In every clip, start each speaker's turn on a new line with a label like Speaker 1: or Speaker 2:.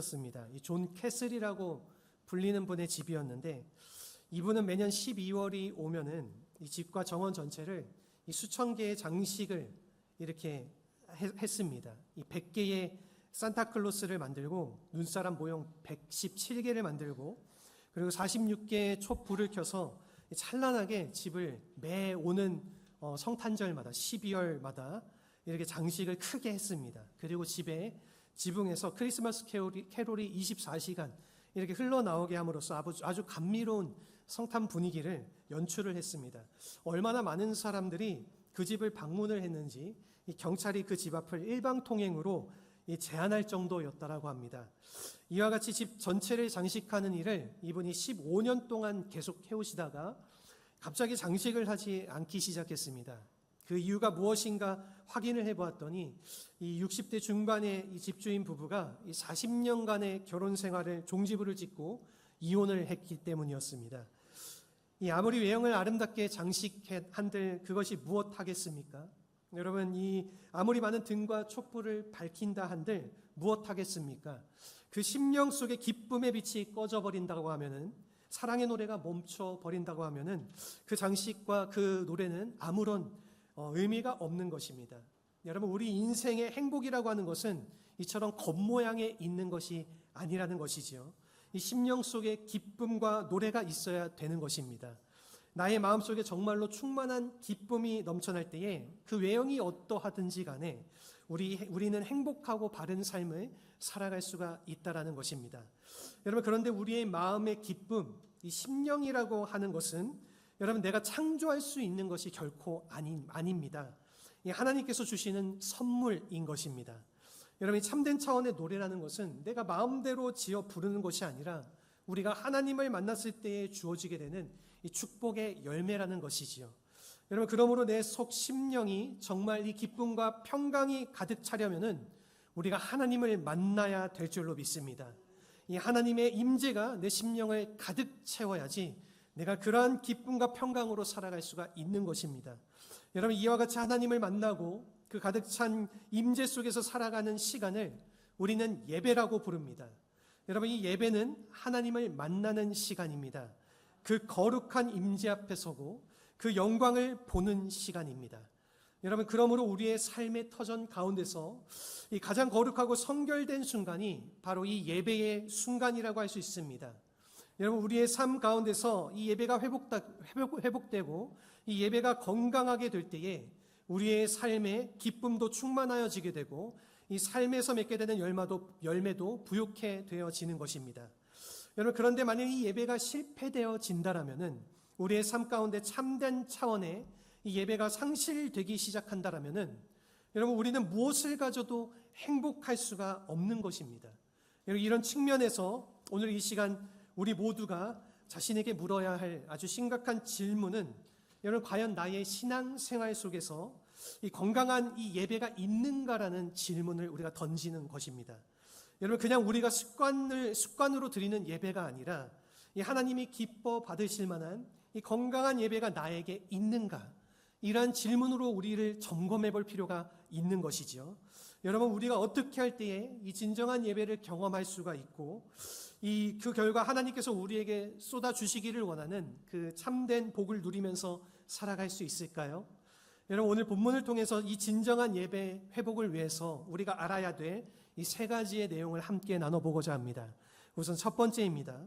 Speaker 1: 습니다. 이 존 캐슬이라고 불리는 분의 집이었는데, 이분은 매년 12월이 오면은 이 집과 정원 전체를 이 수천 개의 장식을 이렇게 했습니다. 이 100개의 산타클로스를 만들고, 눈사람 모형 117개를 만들고, 그리고 46개의 촛불을 켜서 찬란하게 집을 매 오는 성탄절마다 12월마다 이렇게 장식을 크게 했습니다. 그리고 집에 지붕에서 크리스마스 캐롤이 24시간 이렇게 흘러나오게 함으로써 아주 감미로운 성탄 분위기를 연출을 했습니다. 얼마나 많은 사람들이 그 집을 방문을 했는지 경찰이 그 집 앞을 일방통행으로 제한할 정도였다라고 합니다. 이와 같이 집 전체를 장식하는 일을 이분이 15년 동안 계속 해오시다가 갑자기 장식을 하지 않기 시작했습니다. 그 이유가 무엇인가 확인을 해보았더니 이 60대 중반의 이 집주인 부부가 이 40년간의 결혼 생활을 종지부를 찍고 이혼을 했기 때문이었습니다. 이 아무리 외형을 아름답게 장식한들 그것이 무엇하겠습니까? 여러분, 이 아무리 많은 등과 촛불을 밝힌다 한들 무엇하겠습니까? 그 심령 속의 기쁨의 빛이 꺼져버린다고 하면은, 사랑의 노래가 멈춰버린다고 하면은 그 장식과 그 노래는 아무런 의미가 없는 것입니다. 여러분, 우리 인생의 행복이라고 하는 것은 이처럼 겉모양에 있는 것이 아니라는 것이지요. 이 심령 속에 기쁨과 노래가 있어야 되는 것입니다. 나의 마음속에 정말로 충만한 기쁨이 넘쳐날 때에 그 외형이 어떠하든지 간에 우리는 행복하고 바른 삶을 살아갈 수가 있다라는 것입니다. 여러분, 그런데 우리의 마음의 기쁨, 이 심령이라고 하는 것은 여러분, 내가 창조할 수 있는 것이 결코 아닙니다. 하나님께서 주시는 선물인 것입니다. 여러분, 참된 차원의 노래라는 것은 내가 마음대로 지어 부르는 것이 아니라 우리가 하나님을 만났을 때에 주어지게 되는 이 축복의 열매라는 것이지요. 여러분, 그러므로 내 속 심령이 정말 이 기쁨과 평강이 가득 차려면은 우리가 하나님을 만나야 될 줄로 믿습니다. 이 하나님의 임재가 내 심령을 가득 채워야지 내가 그러한 기쁨과 평강으로 살아갈 수가 있는 것입니다. 여러분, 이와 같이 하나님을 만나고 그 가득 찬 임재 속에서 살아가는 시간을 우리는 예배라고 부릅니다. 여러분, 이 예배는 하나님을 만나는 시간입니다. 그 거룩한 임재 앞에 서고 그 영광을 보는 시간입니다. 여러분, 그러므로 우리의 삶의 터전 가운데서 이 가장 거룩하고 성결된 순간이 바로 이 예배의 순간이라고 할 수 있습니다. 여러분, 우리의 삶 가운데서 이 예배가 회복되고 이 예배가 건강하게 될 때에 우리의 삶에 기쁨도 충만하여지게 되고 이 삶에서 맺게 되는 열매도 부욕해 되어지는 것입니다. 여러분, 그런데 만약 이 예배가 실패되어진다라면은, 우리의 삶 가운데 참된 차원의 이 예배가 상실되기 시작한다라면은, 여러분, 우리는 무엇을 가져도 행복할 수가 없는 것입니다. 여러분, 이런 측면에서 오늘 이 시간 우리 모두가 자신에게 물어야 할 아주 심각한 질문은, 여러분, 과연 나의 신앙생활 속에서 이 건강한 이 예배가 있는가라는 질문을 우리가 던지는 것입니다. 여러분, 그냥 우리가 습관으로 드리는 예배가 아니라 이 하나님이 기뻐 받으실 만한 이 건강한 예배가 나에게 있는가, 이러한 질문으로 우리를 점검해 볼 필요가 있는 것이죠. 여러분, 우리가 어떻게 할 때에 이 진정한 예배를 경험할 수가 있고 그 결과 하나님께서 우리에게 쏟아주시기를 원하는 그 참된 복을 누리면서 살아갈 수 있을까요? 여러분, 오늘 본문을 통해서 이 진정한 예배 회복을 위해서 우리가 알아야 될 이 세 가지의 내용을 함께 나눠보고자 합니다. 우선 첫 번째입니다.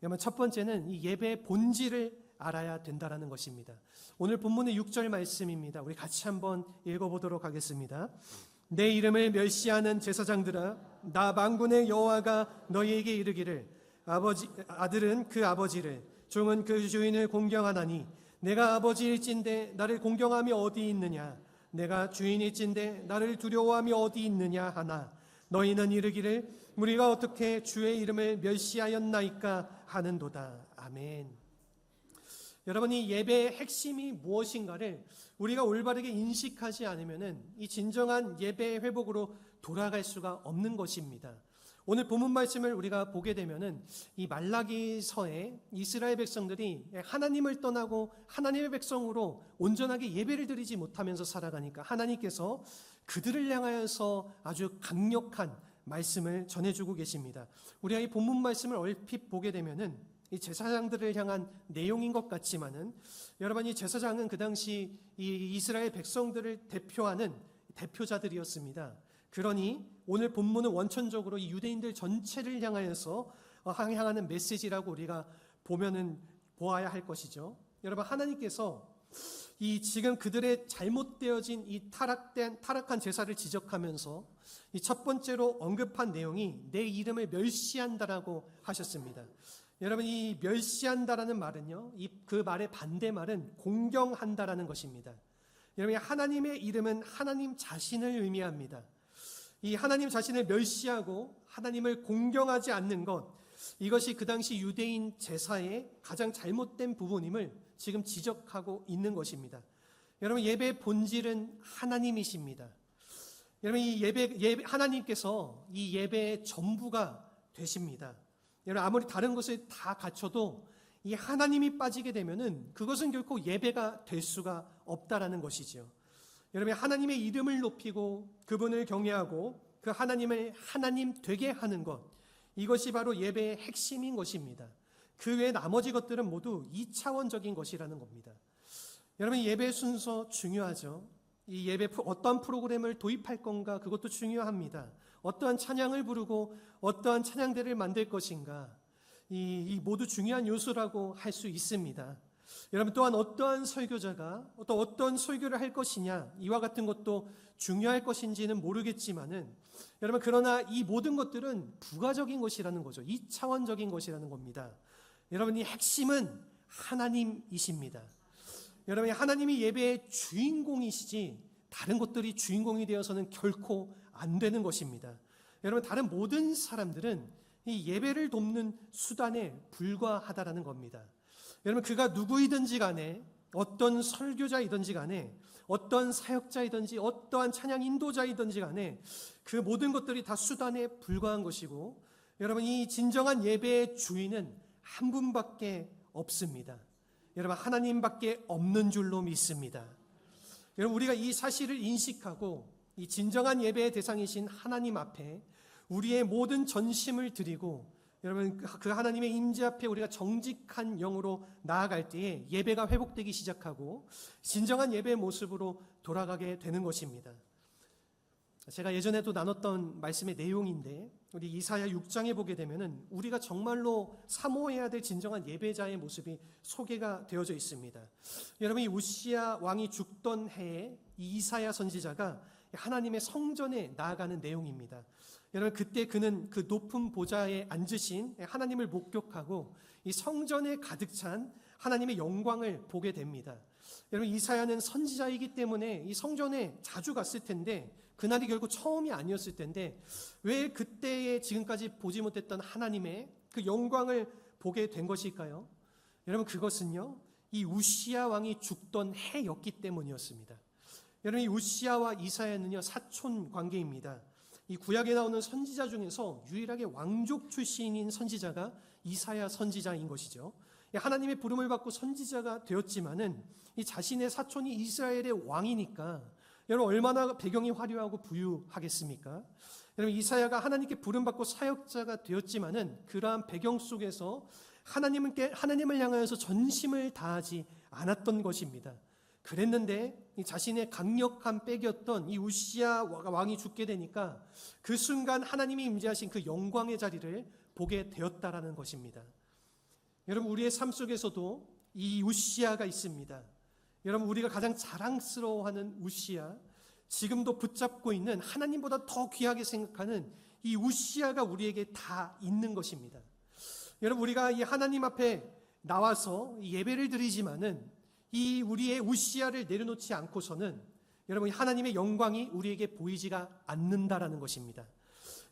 Speaker 1: 여러분, 첫 번째는 이 예배의 본질을 알아야 된다는 것입니다. 오늘 본문의 6절 말씀입니다. 우리 같이 한번 읽어보도록 하겠습니다. 내 이름을 멸시하는 제사장들아, 나 만군의 여호와가 너희에게 이르기를, 아들은 그 아버지를, 종은 그 주인을 공경하나니 내가 아버지일진데 나를 공경함이 어디 있느냐, 내가 주인일진데 나를 두려워함이 어디 있느냐 하나, 너희는 이르기를 우리가 어떻게 주의 이름을 멸시하였나이까 하는도다. 아멘. 여러분, 이 예배의 핵심이 무엇인가를 우리가 올바르게 인식하지 않으면은 이 진정한 예배의 회복으로 돌아갈 수가 없는 것입니다. 오늘 본문 말씀을 우리가 보게 되면은 이 말라기서에 이스라엘 백성들이 하나님을 떠나고 하나님의 백성으로 온전하게 예배를 드리지 못하면서 살아가니까 하나님께서 그들을 향하여서 아주 강력한 말씀을 전해주고 계십니다. 우리가 이 본문 말씀을 얼핏 보게 되면은 이 제사장들을 향한 내용인 것 같지만은, 여러분, 이 제사장은 그 당시 이 이스라엘 백성들을 대표하는 대표자들이었습니다. 그러니 오늘 본문은 원천적으로 이 유대인들 전체를 향하여서 향하는 메시지라고 우리가 보아야 할 것이죠. 여러분, 하나님께서 이 지금 그들의 잘못되어진 이 타락한 제사를 지적하면서 이 첫 번째로 언급한 내용이 내 이름을 멸시한다라고 하셨습니다. 여러분, 이 멸시한다라는 말은요, 그 말의 반대말은 공경한다라는 것입니다. 여러분, 하나님의 이름은 하나님 자신을 의미합니다. 이 하나님 자신을 멸시하고 하나님을 공경하지 않는 것, 이것이 그 당시 유대인 제사의 가장 잘못된 부분임을 지금 지적하고 있는 것입니다. 여러분, 예배의 본질은 하나님이십니다. 여러분, 이 예배 하나님께서 이 예배의 전부가 되십니다. 여러분, 아무리 다른 것을 다 갖춰도 이 하나님이 빠지게 되면은 그것은 결코 예배가 될 수가 없다라는 것이죠. 여러분, 하나님의 이름을 높이고 그분을 경외하고 그 하나님을 하나님 되게 하는 것, 이것이 바로 예배의 핵심인 것입니다. 그 외 나머지 것들은 모두 2차원적인 것이라는 겁니다. 여러분, 예배 순서 중요하죠. 이 예배 어떠한 프로그램을 도입할 건가, 그것도 중요합니다. 어떠한 찬양을 부르고 어떠한 찬양대를 만들 것인가, 이 모두 중요한 요소라고 할 수 있습니다. 여러분, 또한 어떠한 설교자가 또 어떤 설교를 할 것이냐, 이와 같은 것도 중요할 것인지는 모르겠지만은, 여러분, 그러나 이 모든 것들은 부가적인 것이라는 거죠. 2차원적인 것이라는 겁니다. 여러분, 이 핵심은 하나님이십니다. 여러분, 하나님이 예배의 주인공이시지 다른 것들이 주인공이 되어서는 결코 안 되는 것입니다. 여러분, 다른 모든 사람들은 이 예배를 돕는 수단에 불과하다라는 겁니다. 여러분, 그가 누구이든지 간에, 어떤 설교자이든지 간에, 어떤 사역자이든지 어떠한 찬양 인도자이든지 간에 그 모든 것들이 다 수단에 불과한 것이고, 여러분, 이 진정한 예배의 주인은 한 분밖에 없습니다. 여러분, 하나님밖에 없는 줄로 믿습니다. 여러분, 우리가 이 사실을 인식하고 이 진정한 예배의 대상이신 하나님 앞에 우리의 모든 전심을 드리고, 여러분, 그 하나님의 임재 앞에 우리가 정직한 영으로 나아갈 때에 예배가 회복되기 시작하고 진정한 예배의 모습으로 돌아가게 되는 것입니다. 제가 예전에도 나눴던 말씀의 내용인데, 우리 이사야 6장에 보게 되면은 우리가 정말로 사모해야 될 진정한 예배자의 모습이 소개가 되어져 있습니다. 여러분, 이 우시야 왕이 죽던 해에 이 이사야 선지자가 하나님의 성전에 나아가는 내용입니다. 여러분, 그때 그는 그 높은 보좌에 앉으신 하나님을 목격하고 이 성전에 가득 찬 하나님의 영광을 보게 됩니다. 여러분, 이사야는 선지자이기 때문에 이 성전에 자주 갔을 텐데 그날이 결국 처음이 아니었을 텐데 왜 그때에 지금까지 보지 못했던 하나님의 그 영광을 보게 된 것일까요? 여러분, 그것은요, 이 우시야 왕이 죽던 해였기 때문이었습니다. 여러분, 이 우시야와 이사야는요, 사촌 관계입니다. 이 구약에 나오는 선지자 중에서 유일하게 왕족 출신인 선지자가 이사야 선지자인 것이죠. 하나님의 부름을 받고 선지자가 되었지만은 이 자신의 사촌이 이스라엘의 왕이니까 여러분, 얼마나 배경이 화려하고 부유하겠습니까? 여러분, 이사야가 하나님께 부름받고 사역자가 되었지만은 그러한 배경 속에서 하나님을 향하여서 전심을 다하지 않았던 것입니다. 그랬는데 이 자신의 강력한 백이었던 이 우시야 왕이 죽게 되니까 그 순간 하나님이 임재하신 그 영광의 자리를 보게 되었다라는 것입니다. 여러분, 우리의 삶 속에서도 이 우시야가 있습니다. 여러분, 우리가 가장 자랑스러워하는 우시야, 지금도 붙잡고 있는 하나님보다 더 귀하게 생각하는 이 우시야가 우리에게 다 있는 것입니다. 여러분, 우리가 이 하나님 앞에 나와서 예배를 드리지만은 이 우리의 우시야를 내려놓지 않고서는 여러분, 하나님의 영광이 우리에게 보이지가 않는다라는 것입니다.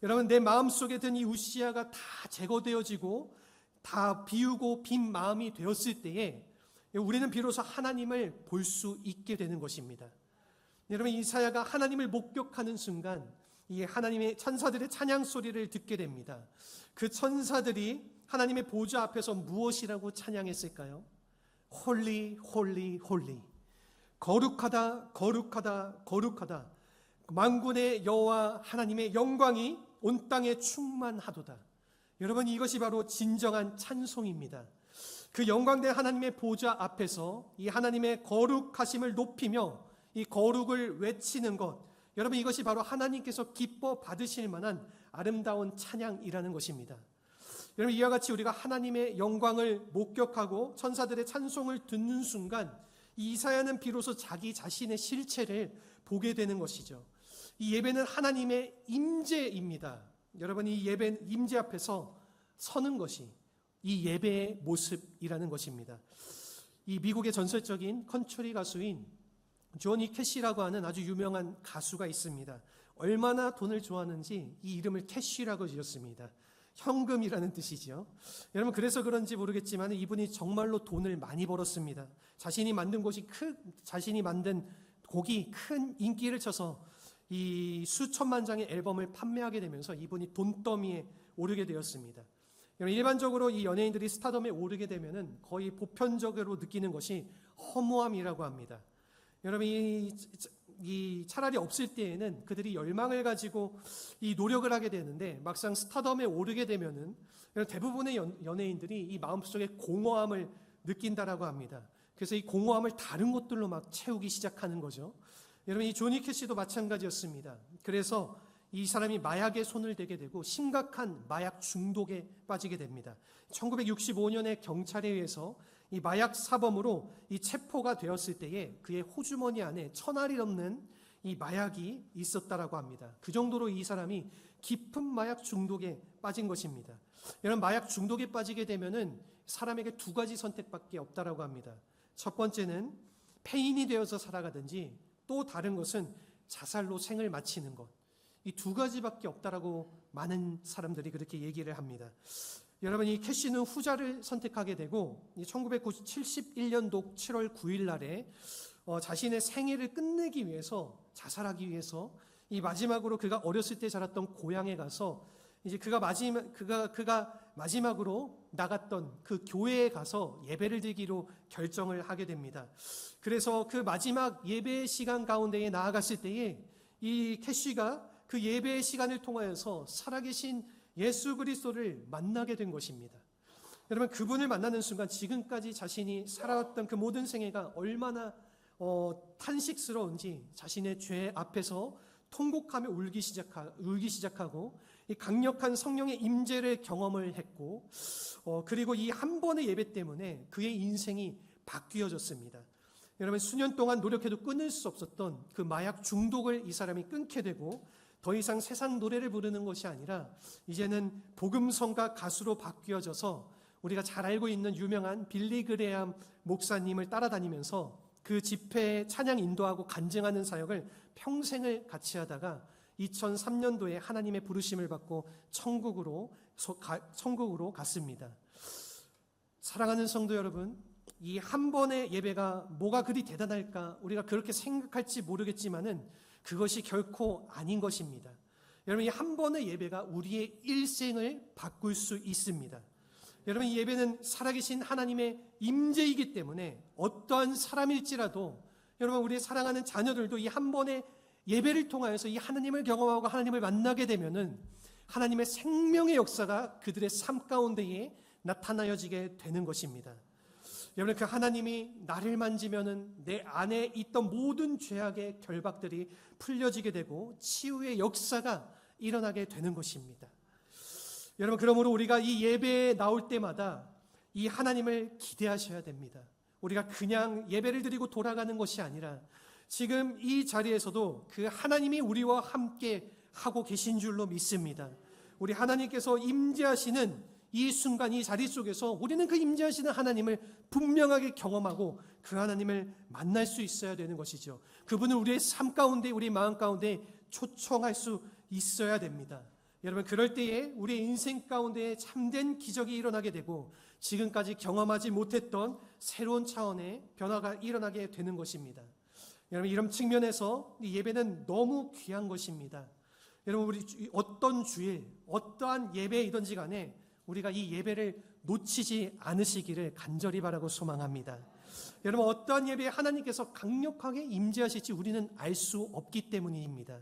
Speaker 1: 여러분, 내 마음속에 든 이 우시야가 다 제거되어지고 다 비우고 빈 마음이 되었을 때에 우리는 비로소 하나님을 볼 수 있게 되는 것입니다. 여러분, 이사야가 하나님을 목격하는 순간 이 하나님의 천사들의 찬양 소리를 듣게 됩니다. 그 천사들이 하나님의 보좌 앞에서 무엇이라고 찬양했을까요? 홀리 홀리 홀리, 거룩하다 거룩하다 거룩하다, 만군의 여호와 하나님의 영광이 온 땅에 충만하도다. 여러분, 이것이 바로 진정한 찬송입니다. 그 영광된 하나님의 보좌 앞에서 이 하나님의 거룩하심을 높이며 이 거룩을 외치는 것, 여러분, 이것이 바로 하나님께서 기뻐 받으실 만한 아름다운 찬양이라는 것입니다. 여러분, 이와 같이 우리가 하나님의 영광을 목격하고 천사들의 찬송을 듣는 순간 이 이사야는 비로소 자기 자신의 실체를 보게 되는 것이죠. 이 예배는 하나님의 임재입니다. 여러분, 이 예배 임재 앞에서 서는 것이 이 예배의 모습이라는 것입니다. 이 미국의 전설적인 컨트리 가수인 조니 캐시라고 하는 아주 유명한 가수가 있습니다. 얼마나 돈을 좋아하는지 이 이름을 캐시라고 지었습니다. 현금이라는 뜻이죠. 여러분, 그래서 그런지 모르겠지만 이분이 정말로 돈을 많이 벌었습니다. 자신이 만든 곡이 큰 인기를 쳐서 이 수천만 장의 앨범을 판매하게 되면서 이분이 돈더미에 오르게 되었습니다. 여러분, 일반적으로 이 연예인들이 스타덤에 오르게 되면은 거의 보편적으로 느끼는 것이 허무함이라고 합니다. 여러분, 이 차라리 없을 때에는 그들이 열망을 가지고 이 노력을 하게 되는데 막상 스타덤에 오르게 되면은 대부분의 연예인들이 이 마음속에 공허함을 느낀다라고 합니다. 그래서 이 공허함을 다른 것들로 막 채우기 시작하는 거죠. 여러분, 이 조니 캐시도 마찬가지였습니다. 그래서 이 사람이 마약에 손을 대게 되고 심각한 마약 중독에 빠지게 됩니다. 1965년에 경찰에 의해서 이 마약 사범으로 이 체포가 되었을 때에 그의 호주머니 안에 1,000알이 넘는 이 마약이 있었다라고 합니다. 그 정도로 이 사람이 깊은 마약 중독에 빠진 것입니다. 여러분, 마약 중독에 빠지게 되면은 사람에게 두 가지 선택밖에 없다라고 합니다. 첫 번째는 폐인이 되어서 살아가든지 또 다른 것은 자살로 생을 마치는 것. 이 두 가지밖에 없다라고 많은 사람들이 그렇게 얘기를 합니다. 여러분, 이 캐시는 후자를 선택하게 되고 1971년도 7월 9일 날에 자신의 생애를 끝내기 위해서, 자살하기 위해서 이 마지막으로 그가 어렸을 때 자랐던 고향에 가서 이제 그가 마지막으로 나갔던 그 교회에 가서 예배를 드리기로 결정을 하게 됩니다. 그래서 그 마지막 예배 시간 가운데에 나아갔을 때에 이 캐시가 그 예배의 시간을 통하여서 살아계신 예수 그리스도를 만나게 된 것입니다. 여러분, 그분을 만나는 순간 지금까지 자신이 살아왔던 그 모든 생애가 얼마나 탄식스러운지 자신의 죄 앞에서 통곡하며 울기 시작하고 이 강력한 성령의 임재를 경험을 했고 그리고 이 한 번의 예배 때문에 그의 인생이 바뀌어졌습니다. 여러분, 수년 동안 노력해도 끊을 수 없었던 그 마약 중독을 이 사람이 끊게 되고 더 이상 세상 노래를 부르는 것이 아니라 이제는 복음성가 가수로 바뀌어져서 우리가 잘 알고 있는 유명한 빌리 그레암 목사님을 따라다니면서 그 집회에 찬양 인도하고 간증하는 사역을 평생을 같이 하다가 2003년도에 하나님의 부르심을 받고 천국으로 갔습니다. 사랑하는 성도 여러분, 이 한 번의 예배가 뭐가 그리 대단할까 우리가 그렇게 생각할지 모르겠지만은 그것이 결코 아닌 것입니다. 여러분, 이 한 번의 예배가 우리의 일생을 바꿀 수 있습니다. 여러분, 이 예배는 살아계신 하나님의 임재이기 때문에 어떠한 사람일지라도 여러분, 우리의 사랑하는 자녀들도 이 한 번의 예배를 통하여서 이 하나님을 경험하고 하나님을 만나게 되면은 하나님의 생명의 역사가 그들의 삶 가운데에 나타나여지게 되는 것입니다. 여러분, 그 하나님이 나를 만지면은 내 안에 있던 모든 죄악의 결박들이 풀려지게 되고 치유의 역사가 일어나게 되는 것입니다. 여러분, 그러므로 우리가 이 예배에 나올 때마다 이 하나님을 기대하셔야 됩니다. 우리가 그냥 예배를 드리고 돌아가는 것이 아니라 지금 이 자리에서도 그 하나님이 우리와 함께 하고 계신 줄로 믿습니다. 우리 하나님께서 임재하시는 이 순간, 이 자리 속에서 우리는 그 임재하시는 하나님을 분명하게 경험하고 그 하나님을 만날 수 있어야 되는 것이죠. 그분을 우리의 삶 가운데, 우리 마음 가운데 초청할 수 있어야 됩니다. 여러분, 그럴 때에 우리의 인생 가운데 참된 기적이 일어나게 되고 지금까지 경험하지 못했던 새로운 차원의 변화가 일어나게 되는 것입니다. 여러분, 이런 측면에서 이 예배는 너무 귀한 것입니다. 여러분, 우리 어떤 주일, 어떠한 예배이든지 간에 우리가 이 예배를 놓치지 않으시기를 간절히 바라고 소망합니다. 여러분, 어떠한 예배에 하나님께서 강력하게 임재하실지 우리는 알 수 없기 때문입니다.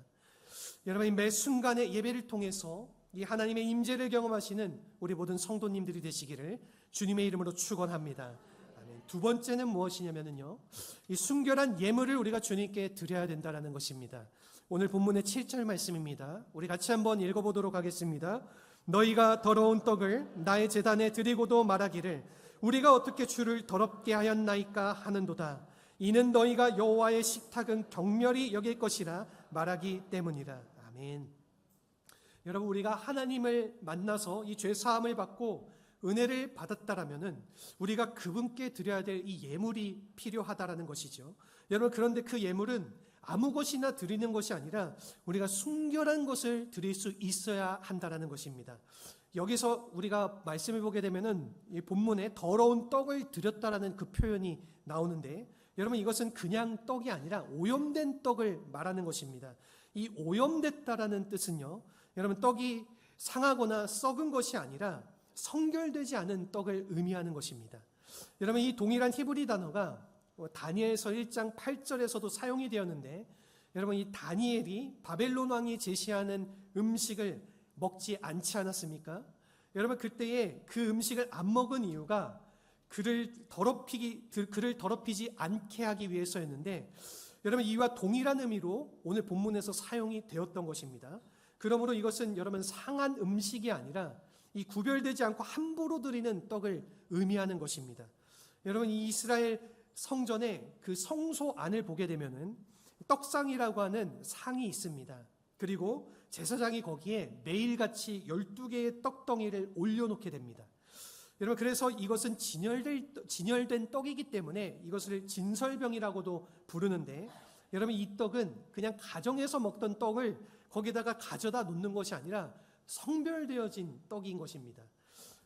Speaker 1: 여러분, 매 순간의 예배를 통해서 이 하나님의 임재를 경험하시는 우리 모든 성도님들이 되시기를 주님의 이름으로 축원합니다. 아멘. 두 번째는 무엇이냐면요, 이 순결한 예물을 우리가 주님께 드려야 된다는 것입니다. 오늘 본문의 7절 말씀입니다. 우리 같이 한번 읽어보도록 하겠습니다. 너희가 더러운 떡을 나의 제단에 드리고도 말하기를 우리가 어떻게 주를 더럽게 하였나이까 하는도다. 이는 너희가 여호와의 식탁은 경멸히 여길 것이라 말하기 때문이라. 아멘. 여러분, 우리가 하나님을 만나서 이 죄 사함을 받고 은혜를 받았다라면은 우리가 그분께 드려야 될 이 예물이 필요하다라는 것이죠. 여러분, 그런데 그 예물은 아무 것이나 드리는 것이 아니라 우리가 순결한 것을 드릴 수 있어야 한다라는 것입니다. 여기서 우리가 말씀을 보게 되면은 이 본문에 더러운 떡을 드렸다라는 그 표현이 나오는데, 여러분, 이것은 그냥 떡이 아니라 오염된 떡을 말하는 것입니다. 이 오염됐다라는 뜻은요, 여러분, 떡이 상하거나 썩은 것이 아니라 성결되지 않은 떡을 의미하는 것입니다. 여러분, 이 동일한 히브리 단어가 다니엘서 1장 8절에서도 사용이 되었는데, 여러분, 이 다니엘이 바벨론 왕이 제시하는 음식을 먹지 않지 않았습니까? 여러분, 그때에 그 음식을 안 먹은 이유가 그를 더럽히지 않게 하기 위해서였는데, 여러분, 이와 동일한 의미로 오늘 본문에서 사용이 되었던 것입니다. 그러므로 이것은 여러분 상한 음식이 아니라 이 구별되지 않고 함부로 드리는 떡을 의미하는 것입니다. 여러분, 이 이스라엘 성전의 그 성소 안을 보게 되면은 떡상이라고 하는 상이 있습니다. 그리고 제사장이 거기에 매일같이 12개의 떡덩이를 올려놓게 됩니다. 여러분, 그래서 이것은 진열된 떡이기 때문에 이것을 진설병이라고도 부르는데, 여러분, 이 떡은 그냥 가정에서 먹던 떡을 거기다가 가져다 놓는 것이 아니라 성별되어진 떡인 것입니다.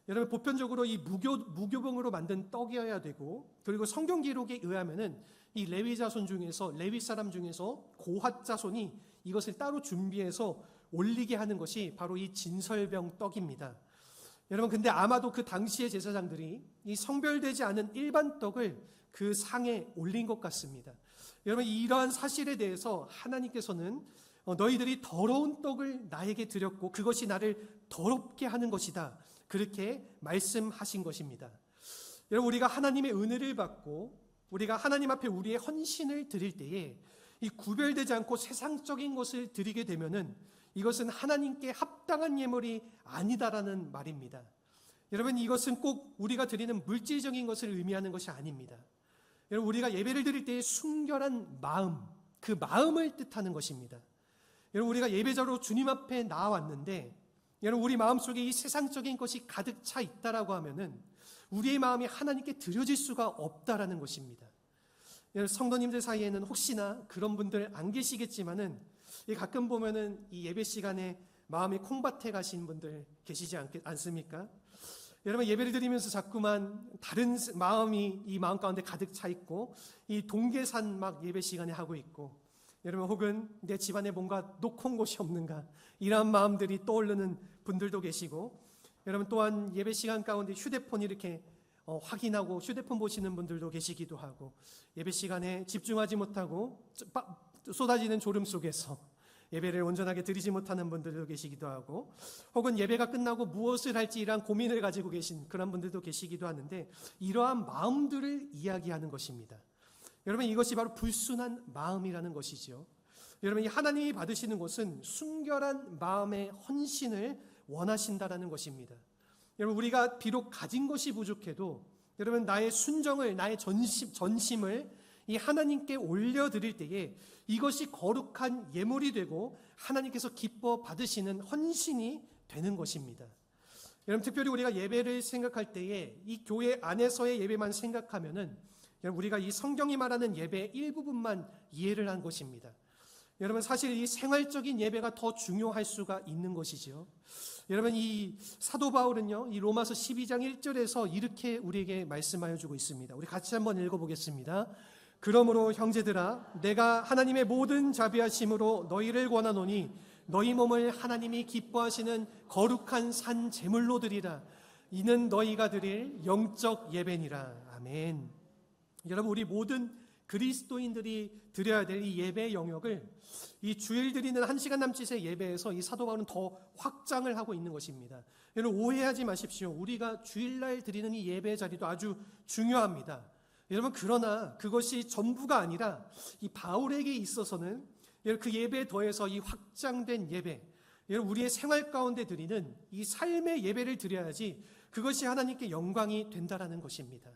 Speaker 1: 여러분, 보편적으로 이 무교병으로 만든 떡이어야 되고, 그리고 성경 기록에 의하면은 이 레위 자손 중에서, 레위 사람 중에서 고핫 자손이 이것을 따로 준비해서 올리게 하는 것이 바로 이 진설병 떡입니다. 여러분, 근데 아마도 그 당시의 제사장들이 이 성별되지 않은 일반 떡을 그 상에 올린 것 같습니다. 여러분, 이러한 사실에 대해서 하나님께서는 너희들이 더러운 떡을 나에게 드렸고 그것이 나를 더럽게 하는 것이다, 그렇게 말씀하신 것입니다. 여러분, 우리가 하나님의 은혜를 받고 우리가 하나님 앞에 우리의 헌신을 드릴 때에 이 구별되지 않고 세상적인 것을 드리게 되면은 이것은 하나님께 합당한 예물이 아니다라는 말입니다. 여러분, 이것은 꼭 우리가 드리는 물질적인 것을 의미하는 것이 아닙니다. 여러분, 우리가 예배를 드릴 때의 순결한 마음, 그 마음을 뜻하는 것입니다. 여러분, 우리가 예배자로 주님 앞에 나왔는데, 여러분, 우리 마음속에 이 세상적인 것이 가득 차 있다라고 하면은 우리의 마음이 하나님께 드려질 수가 없다라는 것입니다. 여러분, 성도님들 사이에는 혹시나 그런 분들 안 계시겠지만은 가끔 보면은 이 예배 시간에 마음이 콩밭에 가신 분들 계시지 않습니까? 여러분, 예배를 드리면서 자꾸만 다른 마음이 이 마음 가운데 가득 차 있고, 이 동계산 막 예배 시간에 하고 있고, 여러분, 혹은 내 집안에 뭔가 놓고 온 곳이 없는가, 이러한 마음들이 떠오르는 분들도 계시고, 여러분, 또한 예배 시간 가운데 휴대폰 이렇게 확인하고 휴대폰 보시는 분들도 계시기도 하고, 예배 시간에 집중하지 못하고 쏟아지는 졸음 속에서 예배를 온전하게 드리지 못하는 분들도 계시기도 하고, 혹은 예배가 끝나고 무엇을 할지 이러한 고민을 가지고 계신 그런 분들도 계시기도 하는데, 이러한 마음들을 이야기하는 것입니다. 여러분, 이것이 바로 불순한 마음이라는 것이죠. 여러분, 이 하나님이 받으시는 것은 순결한 마음의 헌신을 원하신다라는 것입니다. 여러분, 우리가 비록 가진 것이 부족해도 여러분, 나의 순정을, 나의 전심을 이 하나님께 올려드릴 때에 이것이 거룩한 예물이 되고 하나님께서 기뻐 받으시는 헌신이 되는 것입니다. 여러분, 특별히 우리가 예배를 생각할 때에 이 교회 안에서의 예배만 생각하면은 우리가 이 성경이 말하는 예배의 일부분만 이해를 한 것입니다. 여러분, 사실 이 생활적인 예배가 더 중요할 수가 있는 것이죠. 여러분, 이 사도 바울은요, 이 로마서 12장 1절에서 이렇게 우리에게 말씀하여 주고 있습니다. 우리 같이 한번 읽어보겠습니다. 그러므로 형제들아, 내가 하나님의 모든 자비하심으로 너희를 권하노니 너희 몸을 하나님이 기뻐하시는 거룩한 산 제물로 드리라. 이는 너희가 드릴 영적 예배니라. 아멘. 여러분, 우리 모든 그리스도인들이 드려야 될 이 예배 영역을 이 주일 드리는 1시간 남짓의 예배에서 이 사도 바울은 더 확장을 하고 있는 것입니다. 여러분 오해하지 마십시오. 우리가 주일날 드리는 이 예배 자리도 아주 중요합니다. 여러분 그러나 그것이 전부가 아니라 이 바울에게 있어서는 그 예배에 더해서 이 확장된 예배, 여러분 우리의 생활 가운데 드리는 이 삶의 예배를 드려야지 그것이 하나님께 영광이 된다라는 것입니다.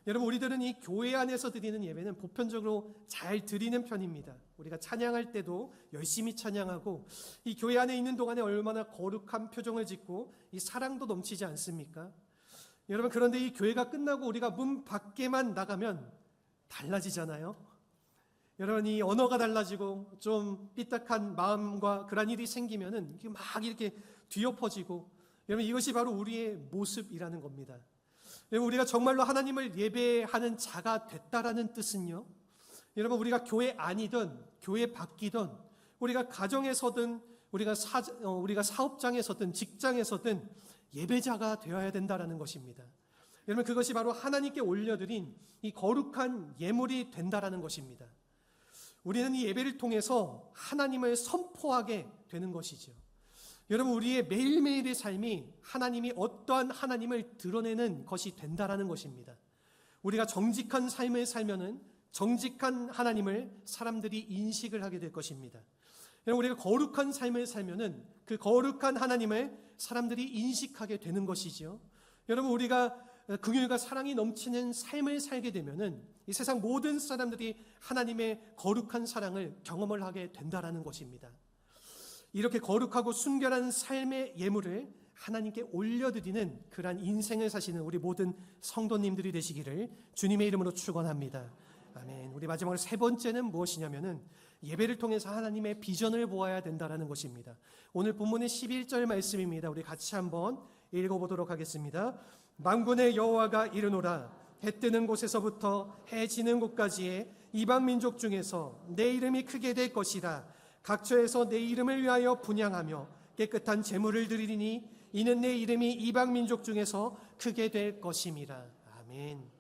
Speaker 1: 여러분 우리들은 이 교회 안에서 드리는 예배는 보편적으로 잘 드리는 편입니다. 우리가 찬양할 때도 열심히 찬양하고 이 교회 안에 있는 동안에 얼마나 거룩한 표정을 짓고 이 사랑도 넘치지 않습니까? 여러분 그런데 이 교회가 끝나고 우리가 문 밖에만 나가면 달라지잖아요. 여러분 이 언어가 달라지고 좀 삐딱한 마음과 그런 일이 생기면은 막 이렇게 뒤엎어지고, 여러분 이것이 바로 우리의 모습이라는 겁니다. 여러분 우리가 정말로 하나님을 예배하는 자가 됐다라는 뜻은요, 여러분 우리가 교회 안이든 교회 밖이든 우리가 가정에서든 우리가 사업장에서든 직장에서든 예배자가 되어야 된다라는 것입니다. 여러분 그것이 바로 하나님께 올려드린 이 거룩한 예물이 된다라는 것입니다. 우리는 이 예배를 통해서 하나님을 선포하게 되는 것이죠. 여러분 우리의 매일매일의 삶이 하나님이 어떠한 하나님을 드러내는 것이 된다라는 것입니다. 우리가 정직한 삶을 살면은 정직한 하나님을 사람들이 인식을 하게 될 것입니다. 여러분 우리가 거룩한 삶을 살면은 그 거룩한 하나님을 사람들이 인식하게 되는 것이죠. 여러분 우리가 긍휼과 사랑이 넘치는 삶을 살게 되면은 이 세상 모든 사람들이 하나님의 거룩한 사랑을 경험을 하게 된다라는 것입니다. 이렇게 거룩하고 순결한 삶의 예물을 하나님께 올려드리는 그러한 인생을 사시는 우리 모든 성도님들이 되시기를 주님의 이름으로 축원합니다. 아멘. 우리 마지막으로 세 번째는 무엇이냐면은 예배를 통해서 하나님의 비전을 보아야 된다라는 것입니다. 오늘 본문의 11절 말씀입니다. 우리 같이 한번 읽어보도록 하겠습니다. 만군의 여호와가 이르노라. 해 뜨는 곳에서부터 해 지는 곳까지의 이방 민족 중에서 내 이름이 크게 될 것이라. 각처에서 내 이름을 위하여 분향하며 깨끗한 제물을 드리리니 이는 내 이름이 이방 민족 중에서 크게 될 것임이라. 아멘.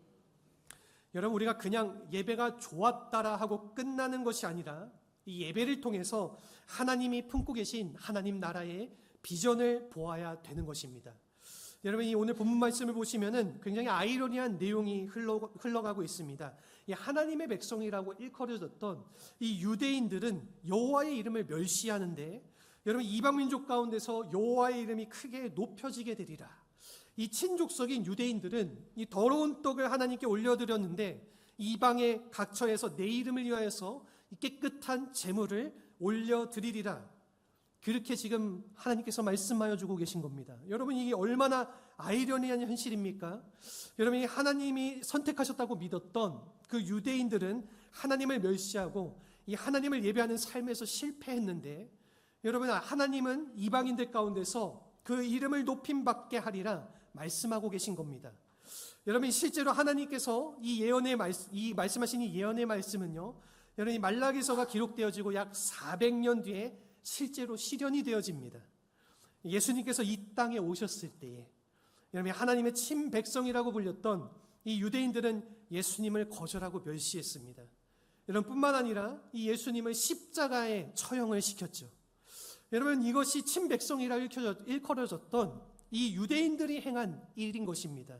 Speaker 1: 여러분 우리가 그냥 예배가 좋았다라 하고 끝나는 것이 아니라 이 예배를 통해서 하나님이 품고 계신 하나님 나라의 비전을 보아야 되는 것입니다. 여러분 이 오늘 본문 말씀을 보시면은 굉장히 아이러니한 내용이 흘러가고 있습니다. 이 하나님의 백성이라고 일컬어졌던 이 유대인들은 여호와의 이름을 멸시하는데, 여러분 이방 민족 가운데서 여호와의 이름이 크게 높여지게 되리라. 이 친족속인 유대인들은 이 더러운 떡을 하나님께 올려드렸는데 이방의 각처에서 내 이름을 위하여서 깨끗한 제물을 올려드리리라. 그렇게 지금 하나님께서 말씀하여 주고 계신 겁니다. 여러분 이게 얼마나 아이러니한 현실입니까? 여러분이 하나님이 선택하셨다고 믿었던 그 유대인들은 하나님을 멸시하고 이 하나님을 예배하는 삶에서 실패했는데, 여러분 하나님은 이방인들 가운데서 그 이름을 높임받게 하리라 말씀하고 계신 겁니다. 여러분 실제로 하나님께서 이 말씀하신 이 예언의 말씀은요, 여러분 이 말라기서가 기록되어지고 약 400년 뒤에 실제로 실현이 되어집니다. 예수님께서 이 땅에 오셨을 때에 여러분 하나님의 친백성이라고 불렸던 이 유대인들은 예수님을 거절하고 멸시했습니다. 여러분 뿐만 아니라 이 예수님을 십자가에 처형을 시켰죠. 여러분 이것이 친백성이라 일컬어졌던 이 유대인들이 행한 일인 것입니다.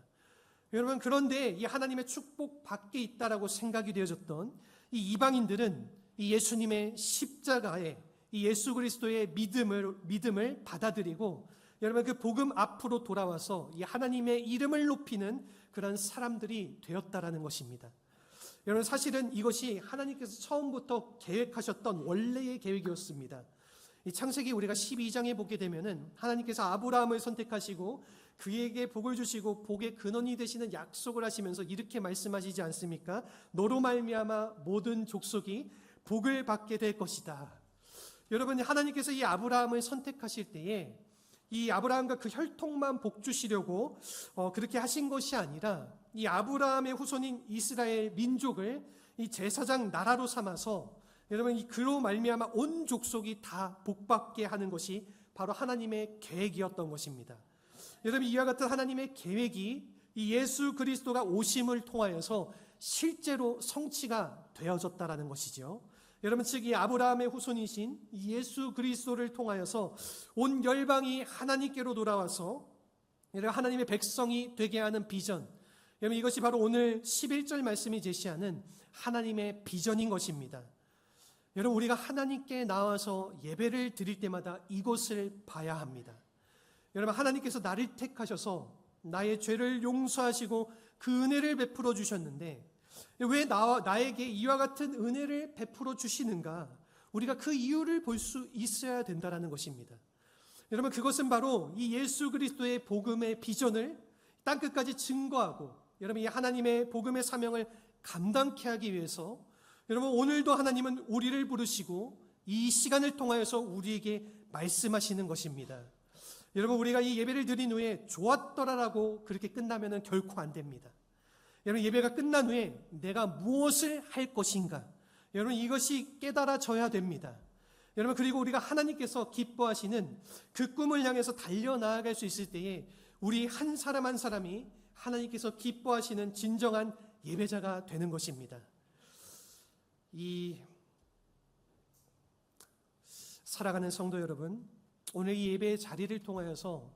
Speaker 1: 여러분 그런데 이 하나님의 축복 밖에 있다라고 생각이 되어졌던 이 이방인들은 이 예수님의 십자가에 이 예수 그리스도의 믿음을 받아들이고, 여러분 그 복음 앞으로 돌아와서 이 하나님의 이름을 높이는 그런 사람들이 되었다라는 것입니다. 여러분 사실은 이것이 하나님께서 처음부터 계획하셨던 원래의 계획이었습니다. 이 창세기 우리가 12장에 보게 되면은 하나님께서 아브라함을 선택하시고 그에게 복을 주시고 복의 근원이 되시는 약속을 하시면서 이렇게 말씀하시지 않습니까? 너로 말미암아 모든 족속이 복을 받게 될 것이다. 여러분 하나님께서 이 아브라함을 선택하실 때에 이 아브라함과 그 혈통만 복 주시려고 그렇게 하신 것이 아니라 이 아브라함의 후손인 이스라엘 민족을 이 제사장 나라로 삼아서 여러분 이 그로 말미암아 온 족속이 다 복받게 하는 것이 바로 하나님의 계획이었던 것입니다. 여러분 이와 같은 하나님의 계획이 이 예수 그리스도가 오심을 통하여서 실제로 성취가 되어졌다라는 것이죠. 여러분, 즉 이 아브라함의 후손이신 예수 그리스도를 통하여서 온 열방이 하나님께로 돌아와서 하나님의 백성이 되게 하는 비전, 여러분 이것이 바로 오늘 11절 말씀이 제시하는 하나님의 비전인 것입니다. 여러분, 우리가 하나님께 나와서 예배를 드릴 때마다 이것을 봐야 합니다. 여러분, 하나님께서 나를 택하셔서 나의 죄를 용서하시고 그 은혜를 베풀어 주셨는데 왜 나에게 이와 같은 은혜를 베풀어 주시는가? 우리가 그 이유를 볼 수 있어야 된다는 것입니다. 여러분, 그것은 바로 이 예수 그리스도의 복음의 비전을 땅끝까지 증거하고 여러분 이 하나님의 복음의 사명을 감당케 하기 위해서 여러분 오늘도 하나님은 우리를 부르시고 이 시간을 통하여서 우리에게 말씀하시는 것입니다. 여러분, 우리가 이 예배를 드린 후에 좋았더라라고 그렇게 끝나면 결코 안 됩니다. 여러분, 예배가 끝난 후에 내가 무엇을 할 것인가, 여러분 이것이 깨달아져야 됩니다. 여러분, 그리고 우리가 하나님께서 기뻐하시는 그 꿈을 향해서 달려나아갈 수 있을 때에 우리 한 사람 한 사람이 하나님께서 기뻐하시는 진정한 예배자가 되는 것입니다. 이 살아가는 성도 여러분, 오늘 이 예배의 자리를 통하여서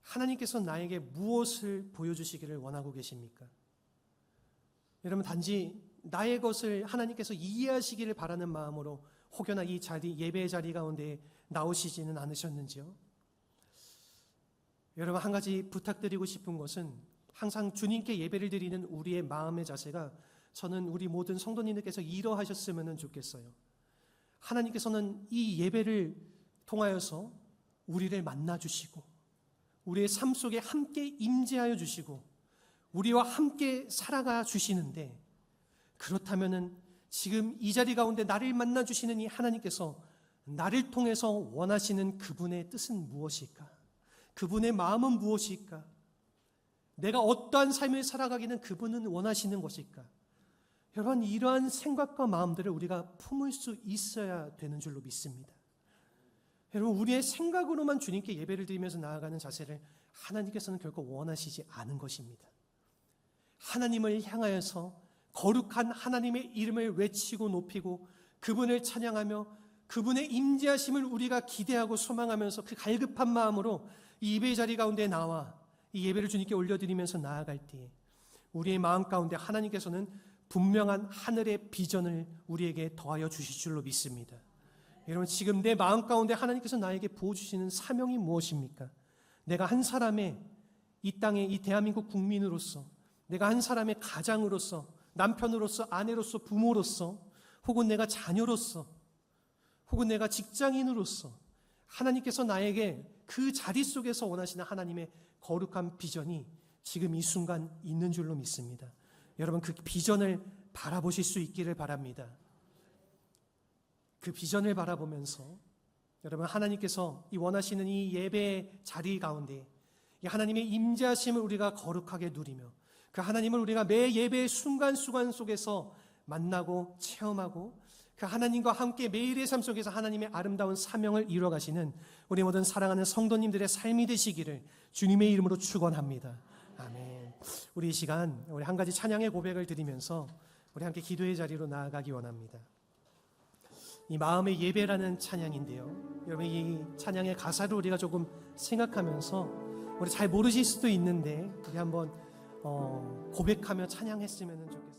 Speaker 1: 하나님께서 나에게 무엇을 보여주시기를 원하고 계십니까? 여러분, 단지 나의 것을 하나님께서 이해하시기를 바라는 마음으로 혹여나 이 자리, 예배의 자리 가운데 나오시지는 않으셨는지요? 여러분, 한 가지 부탁드리고 싶은 것은 항상 주님께 예배를 드리는 우리의 마음의 자세가 저는 우리 모든 성도님들께서 이러하셨으면 좋겠어요. 하나님께서는 이 예배를 통하여서 우리를 만나주시고 우리의 삶 속에 함께 임재하여 주시고 우리와 함께 살아가 주시는데, 그렇다면 지금 이 자리 가운데 나를 만나주시는 이 하나님께서 나를 통해서 원하시는 그분의 뜻은 무엇일까? 그분의 마음은 무엇일까? 내가 어떠한 삶을 살아가기는 그분은 원하시는 것일까? 여러분, 이러한 생각과 마음들을 우리가 품을 수 있어야 되는 줄로 믿습니다. 여러분, 우리의 생각으로만 주님께 예배를 드리면서 나아가는 자세를 하나님께서는 결코 원하시지 않은 것입니다. 하나님을 향하여서 거룩한 하나님의 이름을 외치고 높이고 그분을 찬양하며 그분의 임재하심을 우리가 기대하고 소망하면서 그 갈급한 마음으로 이 예배의 자리 가운데 나와 이 예배를 주님께 올려드리면서 나아갈 때에 우리의 마음 가운데 하나님께서는 분명한 하늘의 비전을 우리에게 더하여 주실 줄로 믿습니다. 여러분, 지금 내 마음 가운데 하나님께서 나에게 부어주시는 사명이 무엇입니까? 내가 한 사람의 이 땅의 이 대한민국 국민으로서, 내가 한 사람의 가장으로서, 남편으로서, 아내로서, 부모로서, 혹은 내가 자녀로서, 혹은 내가 직장인으로서 하나님께서 나에게 그 자리 속에서 원하시는 하나님의 거룩한 비전이 지금 이 순간 있는 줄로 믿습니다. 여러분, 그 비전을 바라보실 수 있기를 바랍니다. 그 비전을 바라보면서 여러분, 하나님께서 이 원하시는 이 예배의 자리 가운데 이 하나님의 임재하심을 우리가 거룩하게 누리며 그 하나님을 우리가 매 예배의 순간순간 속에서 만나고 체험하고 그 하나님과 함께 매일의 삶 속에서 하나님의 아름다운 사명을 이뤄가시는 우리 모든 사랑하는 성도님들의 삶이 되시기를 주님의 이름으로 축원합니다. 아멘. 우리 이 시간 우리 한 가지 찬양의 고백을 드리면서 우리 함께 기도의 자리로 나아가기 원합니다. 이 마음의 예배라는 찬양인데요, 여러분 이 찬양의 가사를 우리가 조금 생각하면서 우리 잘 모르실 수도 있는데 우리 한번 고백하며 찬양했으면 좋겠습니다.